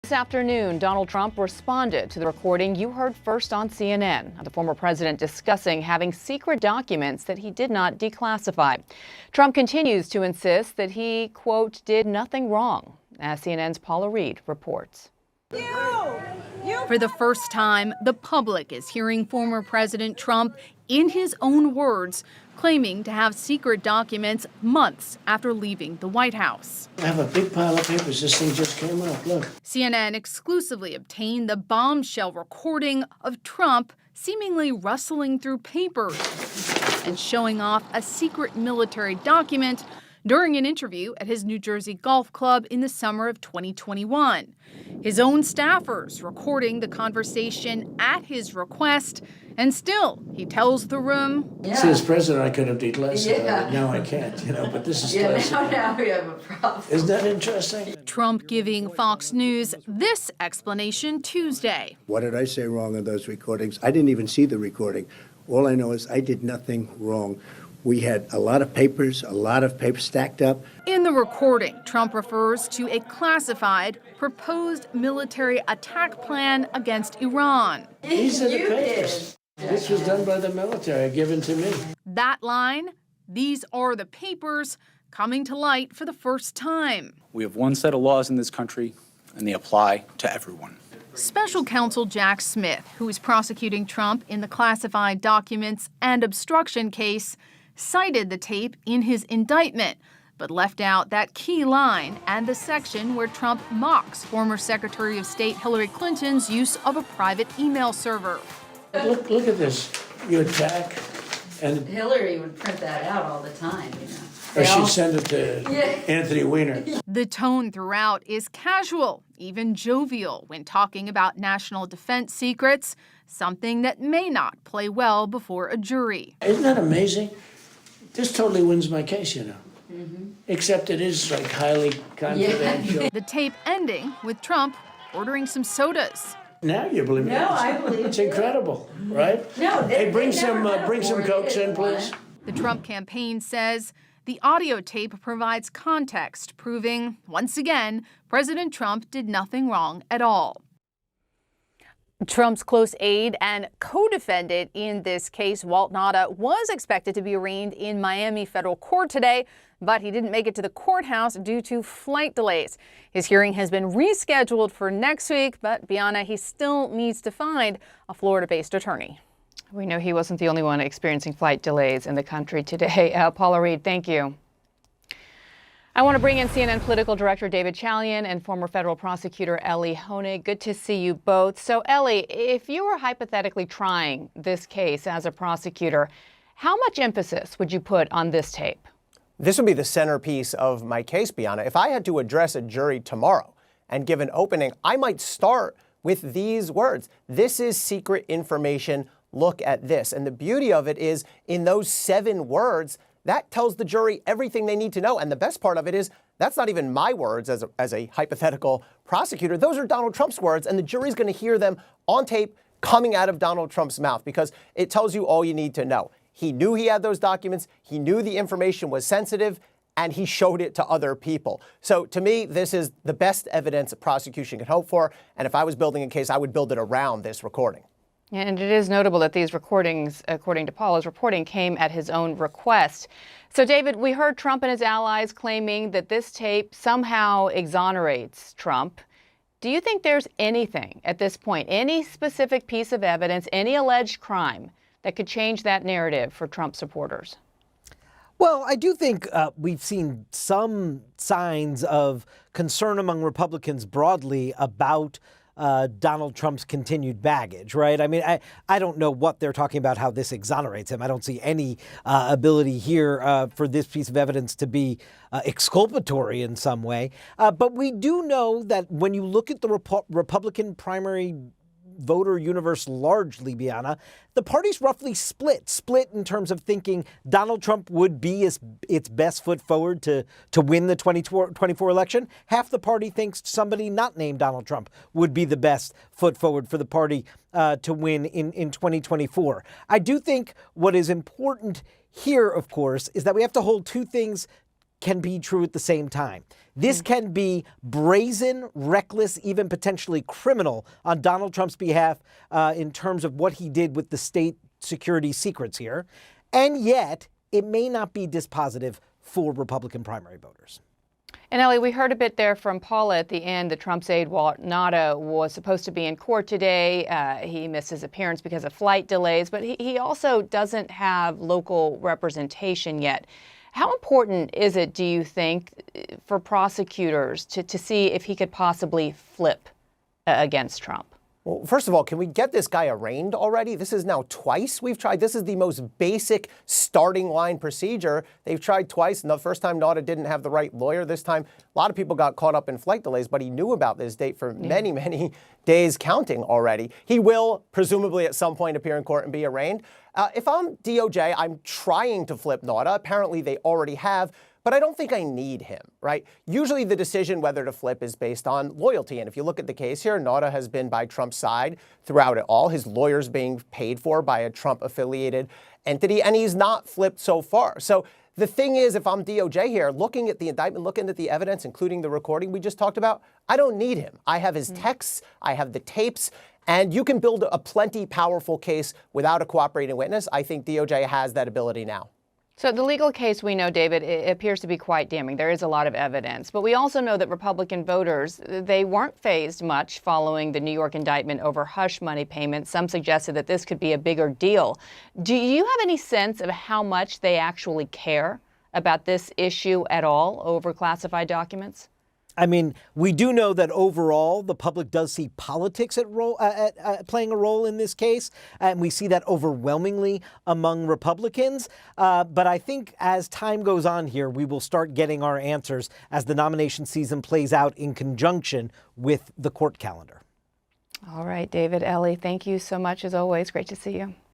This afternoon, Donald Trump responded to the recording you heard first on CNN. The former president discussing having secret documents that he did not declassify. Trump continues to insist that he, quote, did nothing wrong, as CNN's Paula Reed reports. For the first time, the public is hearing former President Trump, in his own words, claiming to have secret documents months after leaving the White House. I have a big pile of papers. This thing just came up. Look. CNN exclusively obtained the bombshell recording of Trump seemingly rustling through papers and showing off a secret military document during an interview at his New Jersey golf club in the summer of 2021. His own staffers recording the conversation at his request, and still, he tells the room, See, as president, I could have declassified it. Now I can't, but this is classified. Now we have a problem. Isn't that interesting? Trump giving Fox News this explanation Tuesday. What did I say wrong in those recordings? I didn't even see the recording. All I know is I did nothing wrong. We had a lot of papers stacked up. In the recording, Trump refers to a classified proposed military attack plan against Iran. These are the papers. This was done by the military, given to me. That line, these are the papers, coming to light for the first time. We have one set of laws in this country, and they apply to everyone. Special counsel Jack Smith, who is prosecuting Trump in the classified documents and obstruction case, cited the tape in his indictment, but left out that key line and the section where Trump mocks former Secretary of State Hillary Clinton's use of a private email server. Look at this. You attack, and Hillary would print that out all the time, or she'd send it to Anthony Weiner. The tone throughout is casual, even jovial, when talking about national defense secrets, something that may not play well before a jury. Isn't that amazing? This totally wins my case, Mm-hmm. Except it is like highly confidential. The tape ending with Trump ordering some sodas. Now you believe me? No, I believe it's incredible, right? No, hey, bring some Cokes in, please. The Trump campaign says the audio tape provides context, proving, once again, President Trump did nothing wrong at all. Trump's close aide and co-defendant in this case, Walt Nauta, was expected to be arraigned in Miami federal court today, but he didn't make it to the courthouse due to flight delays. His hearing has been rescheduled for next week, but Bianna, he still needs to find a Florida-based attorney. We know he wasn't the only one experiencing flight delays in the country today. Paula Reed, thank you. I want to bring in CNN political director David Chalian and former federal prosecutor Ellie Honig. Good to see you both. So, Ellie, if you were hypothetically trying this case as a prosecutor, how much emphasis would you put on this tape? This would be the centerpiece of my case, Bianna. If I had to address a jury tomorrow and give an opening, I might start with these words. This is secret information. Look at this. And the beauty of it is, in those 7 words, that tells the jury everything they need to know. And the best part of it is that's not even my words as a hypothetical prosecutor. Those are Donald Trump's words, and the jury's going to hear them on tape coming out of Donald Trump's mouth because it tells you all you need to know. He knew he had those documents. He knew the information was sensitive, and he showed it to other people. So to me, this is the best evidence a prosecution can hope for. And if I was building a case, I would build it around this recording. And it is notable that these recordings, according to Paula's reporting, came at his own request. So, David, we heard Trump and his allies claiming that this tape somehow exonerates Trump. Do you think there's anything at this point, any specific piece of evidence, any alleged crime that could change that narrative for Trump supporters? Well, I do think we've seen some signs of concern among Republicans broadly about Donald Trump's continued baggage, right? I mean, I don't know what they're talking about, how this exonerates him. I don't see any ability here for this piece of evidence to be exculpatory in some way. But we do know that when you look at the Republican primary voter universe largely, Bianna, the party's roughly split in terms of thinking Donald Trump would be its best foot forward to win the 2024 election. Half the party thinks somebody not named Donald Trump would be the best foot forward for the party to win in 2024. I do think what is important here, of course, is that we have to hold two things can be true at the same time. This can be brazen, reckless, even potentially criminal on Donald Trump's behalf in terms of what he did with the state security secrets here. And yet, it may not be dispositive for Republican primary voters. And Ellie, we heard a bit there from Paula at the end that Trump's aide Walt Nauta was supposed to be in court today. He missed his appearance because of flight delays, but he also doesn't have local representation yet. How important is it, do you think, for prosecutors to see if he could possibly flip against Trump? Well, first of all, can we get this guy arraigned already? This is now twice we've tried. This is the most basic starting line procedure. They've tried twice. And the first time, Nauta didn't have the right lawyer. This time, a lot of people got caught up in flight delays, but he knew about this date for many, many days counting already. He will presumably at some point appear in court and be arraigned. If I'm DOJ, I'm trying to flip Nauta. Apparently, they already have. But I don't think I need him, right? Usually the decision whether to flip is based on loyalty. And if you look at the case here, Nauta has been by Trump's side throughout it all. His lawyer's being paid for by a Trump-affiliated entity, and he's not flipped so far. So the thing is, if I'm DOJ here, looking at the indictment, looking at the evidence, including the recording we just talked about, I don't need him. I have his texts, I have the tapes, and you can build a plenty powerful case without a cooperating witness. I think DOJ has that ability now. So the legal case, we know, David, it appears to be quite damning. There is a lot of evidence. But we also know that Republican voters, they weren't fazed much following the New York indictment over hush money payments. Some suggested that this could be a bigger deal. Do you have any sense of how much they actually care about this issue at all over classified documents? I mean, we do know that overall the public does see politics playing a role in this case, and we see that overwhelmingly among Republicans. But I think as time goes on here, we will start getting our answers as the nomination season plays out in conjunction with the court calendar. All right, David, Ellie, thank you so much as always. Great to see you.